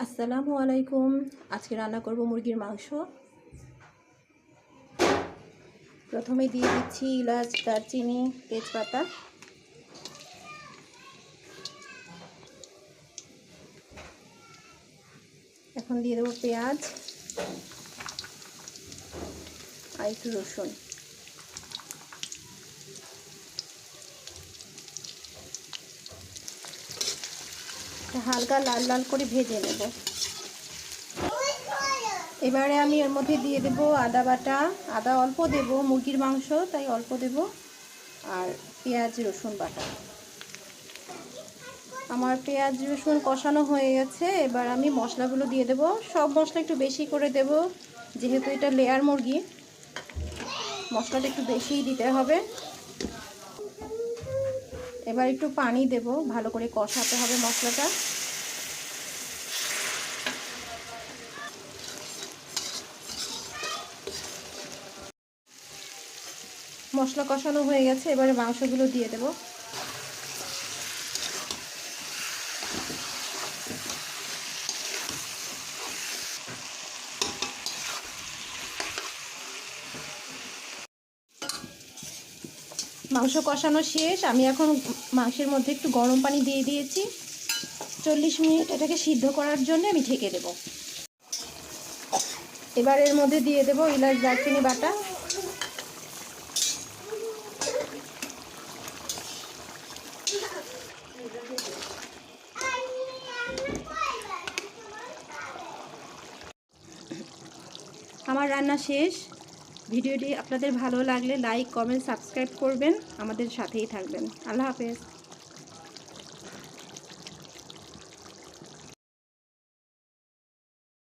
আসসালামু আলাইকুম। আজকে রান্না করব মুরগির মাংস। প্রথমে দিয়ে দিচ্ছি এলাচ, দারচিনি, তেজপাতা। এখন দিয়ে দেবো পেঁয়াজ আর একটু রসুন। হালকা লাল লাল করে ভেজে নেব। এবারে আমি এর মধ্যে দিয়ে দেব আদা বাটা। আদা অল্প দেব, মুরগির মাংস তাই অল্প দেব। আর পেঁয়াজ রসুন বাটা। আমার পেঁয়াজ রসুন কষানো হয়ে গেছে। এবার আমি মশলাগুলো দিয়ে দেব। সব মশলা একটু বেশি করে দেব, যেহেতু এটা লেয়ার মুরগি, মশলাটা একটু বেশিই দিতে হবে। এবার একটু পানি দেব, ভালো করে কষাতে হবে মশলাটা। মশলা কষানো হয়ে গেছে, এবারে মাংসগুলো দিয়ে দেব। মাংস কষানো শেষ। আমি এখন মাংসের মধ্যে একটু গরম পানি দিয়ে দিয়েছি। 40 মিনিট এটাকে সিদ্ধ করার জন্য আমি ঢেকে দেব। এবার এর মধ্যে দিয়ে দেব এলাচ, দারচিনি বাটা। আমার রান্না শেষ। ভিডিওটি আপনাদের ভালো লাগলে লাইক, কমেন্ট, সাবস্ক্রাইব করবেন। আমাদের সাথেই থাকবেন। আল্লাহ হাফেজ।